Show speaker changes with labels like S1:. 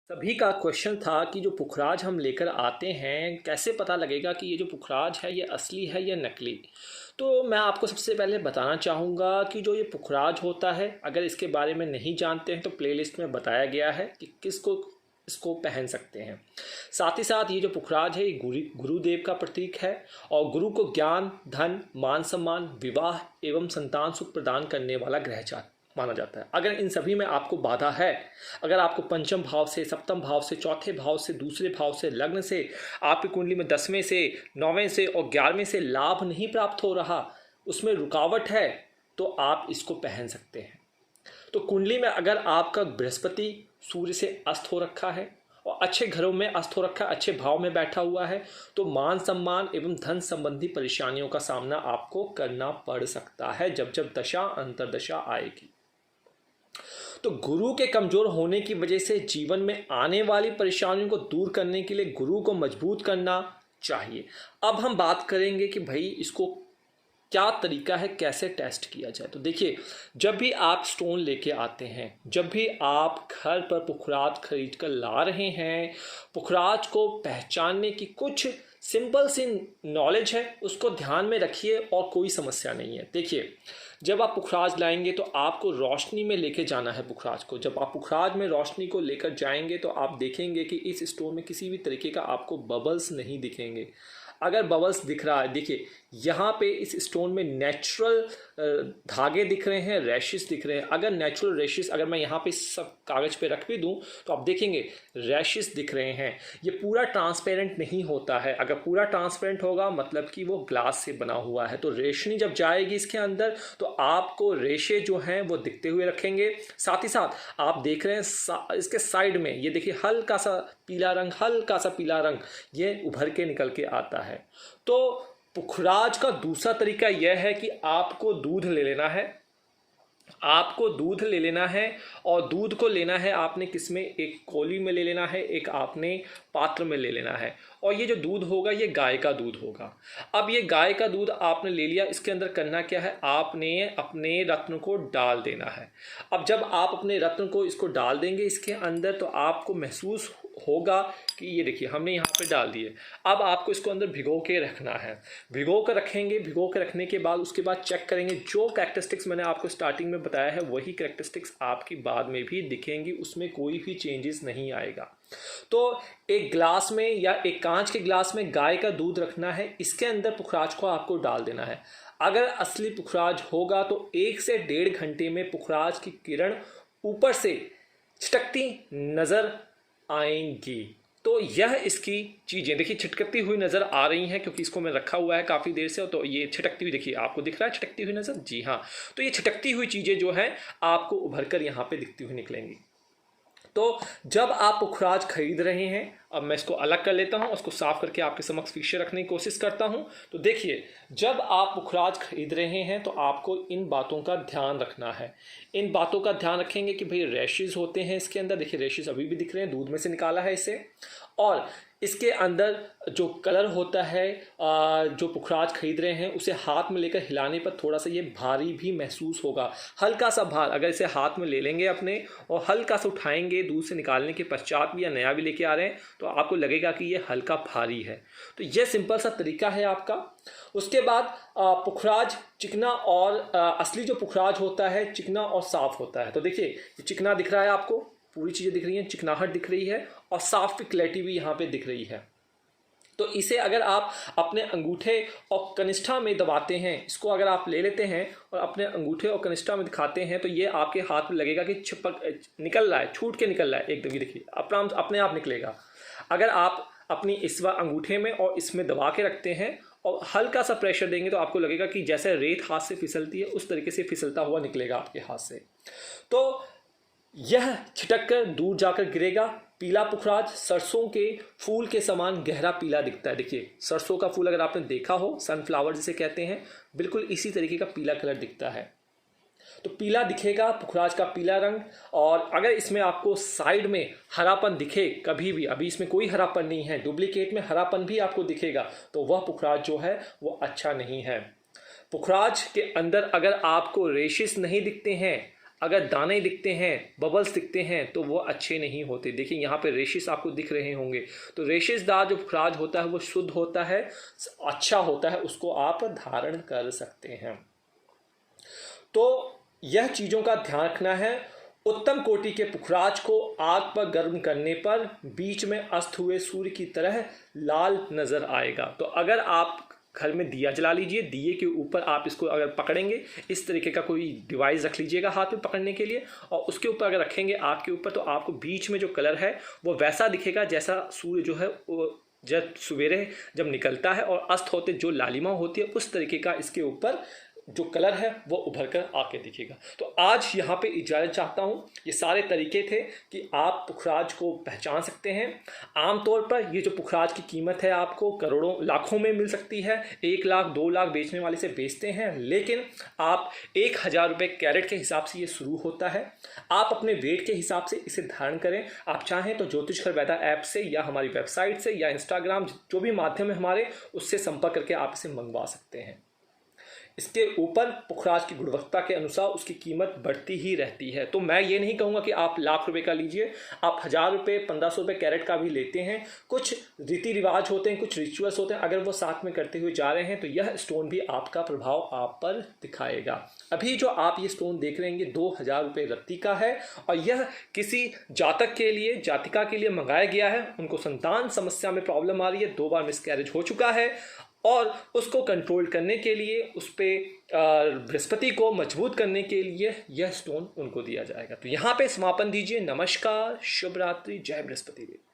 S1: सभी का क्वेश्चन था कि जो पुखराज हम लेकर आते हैं कैसे पता लगेगा कि ये जो पुखराज है ये असली है या नकली। तो मैं आपको सबसे पहले बताना चाहूँगा कि जो ये पुखराज होता है, अगर इसके बारे में नहीं जानते हैं तो प्लेलिस्ट में बताया गया है कि किसको इसको पहन सकते हैं। साथ ही साथ ये जो पुखराज है ये गुरुदेव का प्रतीक है और गुरु को ज्ञान, धन, मान सम्मान, विवाह एवं संतान सुख प्रदान करने वाला ग्रह माना जाता है। अगर इन सभी में आपको बाधा है, अगर आपको पंचम भाव से, सप्तम भाव से, चौथे भाव से, दूसरे भाव से, लग्न से, आपकी कुंडली में 10वें से, 9वें से और 11वें से लाभ नहीं प्राप्त हो रहा, उसमें रुकावट है, तो आप इसको पहन सकते हैं। तो कुंडली में अगर आपका बृहस्पति सूर्य से अस्त हो रखा है और अच्छे घरों में अस्त हो रखा है, अच्छे भाव में बैठा हुआ है, तो मान सम्मान एवं धन संबंधी परेशानियों का सामना आपको करना पड़ सकता है जब जब दशा अंतरदशा आएगी। तो गुरु के कमजोर होने की वजह से जीवन में आने वाली परेशानियों को दूर करने के लिए गुरु को मजबूत करना चाहिए। अब हम बात करेंगे कि भाई इसको क्या तरीका है, कैसे टेस्ट किया जाए। तो देखिए, जब भी आप स्टोन लेके आते हैं, जब भी आप घर पर पुखराज खरीद कर ला रहे हैं, पुखराज को पहचानने की कुछ सिंपल सी नॉलेज है, उसको ध्यान में रखिए और कोई समस्या नहीं है। देखिए, जब आप पुखराज लाएंगे तो आपको रोशनी में लेके जाना है पुखराज को। जब आप पुखराज में रोशनी को लेकर जाएंगे तो आप देखेंगे कि इस स्टोन में किसी भी तरीके का आपको बबल्स नहीं दिखेंगे। अगर बबल्स दिख रहा है, देखिए यहाँ पे इस स्टोन में नेचुरल धागे दिख रहे हैं, रैशेस दिख रहे हैं। अगर नेचुरल रैशेस अगर मैं यहाँ पे सब कागज़ पे रख भी दूँ तो आप देखेंगे रैशेस दिख रहे हैं। ये पूरा ट्रांसपेरेंट नहीं होता है। अगर पूरा ट्रांसपेरेंट होगा मतलब कि वो ग्लास से बना हुआ है। तो रोशनी जब जाएगी इसके अंदर तो आपको रेशे जो हैं वो दिखते हुए रखेंगे। साथ ही साथ आप देख रहे हैं इसके साइड में ये देखिए हल्का सा पीला रंग, हल्का सा पीला रंग ये उभर के निकल के आता है। तो पुखराज का दूसरा तरीका यह है कि आपको दूध ले लेना है। आपको दूध ले लेना है और दूध को लेना है आपने किसमें, एक कोली में ले लेना है, एक आपने पात्र में ले लेना है। और ये जो दूध होगा ये गाय का दूध होगा। अब ये गाय का दूध आपने ले लिया, इसके अंदर करना क्या है, आपने अपने रत्न को डाल देना है। अब जब आप अपने रत्न को इसको डाल देंगे इसके अंदर तो आपको महसूस होगा कि ये देखिए हमने यहाँ पे डाल दिए। अब आपको इसको अंदर भिगो के रखना है। भिगो कर रखेंगे, भिगो के रखने के बाद उसके बाद चेक करेंगे जो कैरेक्टरिस्टिक्स मैंने आपको स्टार्टिंग में बताया है वही कैरेक्टरिस्टिक्स आपकी बाद में भी दिखेंगी, उसमें कोई भी चेंजेस नहीं आएगा। तो एक ग्लास में या एक कांच के ग्लास में गाय का दूध रखना है, इसके अंदर पुखराज को आपको डाल देना है। अगर असली पुखराज होगा तो 1 से 1.5 घंटे में पुखराज की किरण ऊपर से छिटकती नजर आएंगी। तो यह इसकी चीज़ें देखिए छिटकती हुई नज़र आ रही हैं क्योंकि इसको मैं रखा हुआ है काफ़ी देर से। तो ये छिटकती हुई देखिए, आपको दिख रहा है छिटकती हुई नज़र, जी हाँ। तो ये छिटकती हुई चीज़ें जो हैं आपको उभर कर यहाँ पे दिखती हुई निकलेंगी। तो जब आप पुखराज खरीद रहे हैं, अब मैं इसको अलग कर लेता हूं, उसको साफ करके आपके समक्ष फिक्सर रखने की कोशिश करता हूं। तो देखिए, जब आप पुखराज खरीद रहे हैं तो आपको इन बातों का ध्यान रखना है। इन बातों का ध्यान रखेंगे कि भाई रैशेज होते हैं इसके अंदर, देखिए रैशेज अभी भी दिख रहे हैं, दूध में से निकाला है इसे। और इसके अंदर जो कलर होता है, जो पुखराज खरीद रहे हैं उसे हाथ में लेकर हिलाने पर थोड़ा सा ये भारी भी महसूस होगा, हल्का सा भार। अगर इसे हाथ में ले लेंगे अपने और हल्का सा उठाएंगे दूध से निकालने के पश्चात भी, या नया भी लेके आ रहे हैं, तो आपको लगेगा कि ये हल्का भारी है। तो ये सिंपल सा तरीका है आपका। उसके बाद पुखराज चिकना और असली जो पुखराज होता है चिकना और साफ होता है। तो देखिए ये चिकना दिख रहा है आपको, पूरी चीज़ें दिख रही हैं, चिकनाहट दिख रही है और साफ क्लैरिटी भी यहाँ पे दिख रही है। तो इसे अगर आप अपने अंगूठे और कनिष्ठा में दबाते हैं, इसको अगर आप ले लेते हैं और अपने अंगूठे और कनिष्ठा में दिखाते हैं तो ये आपके हाथ में लगेगा कि छिपक निकल रहा है, छूट के निकल रहा है एकदम। ये देखिए अपने आप निकलेगा। अगर आप अपनी इस अंगूठे में और इसमें दबा के रखते हैं और हल्का सा प्रेशर देंगे तो आपको लगेगा कि जैसे रेत हाथ से फिसलती है उस तरीके से फिसलता हुआ निकलेगा आपके हाथ से। तो यह छिटक कर दूर जाकर गिरेगा। पीला पुखराज सरसों के फूल के समान गहरा पीला दिखता है। देखिए सरसों का फूल अगर आपने देखा हो, सनफ्लावर जिसे कहते हैं, बिल्कुल इसी तरीके का पीला कलर दिखता है। तो पीला दिखेगा पुखराज का पीला रंग। और अगर इसमें आपको साइड में हरापन दिखे कभी भी, अभी इसमें कोई हरापन नहीं है, डुप्लीकेट में हरापन भी आपको दिखेगा, तो वह पुखराज जो है वो अच्छा नहीं है। पुखराज के अंदर अगर आपको रेशेस नहीं दिखते हैं, अगर दाने दिखते हैं, बबल्स दिखते हैं, तो वो अच्छे नहीं होते। देखिए यहाँ पे रेशेस आपको दिख रहे होंगे, तो रेशेसदार जो पुखराज होता है वो शुद्ध होता है, अच्छा होता है, उसको आप धारण कर सकते हैं। तो यह चीज़ों का ध्यान रखना है। उत्तम कोटि के पुखराज को आग पर गर्म करने पर बीच में अस्त हुए सूर्य की तरह लाल नज़र आएगा। तो अगर आप घर में दिया जला लीजिए, दिए के ऊपर आप इसको अगर पकड़ेंगे, इस तरीके का कोई डिवाइस रख लीजिएगा हाथ में पकड़ने के लिए, और उसके ऊपर अगर रखेंगे आग के ऊपर, तो आपको बीच में जो कलर है वो वैसा दिखेगा जैसा सूर्य जो है वो जब सवेरे जब निकलता है और अस्त होते जो लालिमा होती है, उस तरीके का इसके ऊपर जो कलर है वो उभर कर आके दिखेगा। तो आज यहाँ पे इजाज़त चाहता हूँ। ये सारे तरीके थे कि आप पुखराज को पहचान सकते हैं। आमतौर पर ये जो पुखराज की कीमत है आपको करोड़ों लाखों में मिल सकती है, 1 लाख 2 लाख बेचने वाले से बेचते हैं, लेकिन आप 1000 रुपये कैरेट के हिसाब से ये शुरू होता है। आप अपने वेट के हिसाब से इसे धारण करें। आप चाहें तो ज्योतिष घर वैदा ऐप से या हमारी वेबसाइट से या इंस्टाग्राम जो भी माध्यम है हमारे, उससे संपर्क करके आप इसे मंगवा सकते हैं। इसके ऊपर पुखराज की गुणवत्ता के अनुसार उसकी कीमत बढ़ती ही रहती है। तो मैं ये नहीं कहूँगा कि आप लाख रुपए का लीजिए, आप 1000 रुपये 1500 रुपये कैरेट का भी लेते हैं। कुछ रीति रिवाज होते हैं, कुछ रिचुअल्स होते हैं, अगर वो साथ में करते हुए जा रहे हैं तो यह स्टोन भी आपका प्रभाव आप पर दिखाएगा। अभी जो आप ये स्टोन देख रहे हैं 2000 रुपये रत्ती का है, और यह किसी जातक के लिए, जातिका के लिए मंगाया गया है। उनको संतान समस्या में प्रॉब्लम आ रही है, 2 बार मिसकैरेज हो चुका है, और उसको कंट्रोल करने के लिए, उस पर बृहस्पति को मजबूत करने के लिए यह स्टोन उनको दिया जाएगा। तो यहाँ पे समापन दीजिए। नमस्कार, शुभ रात्रि, जय बृहस्पति देव।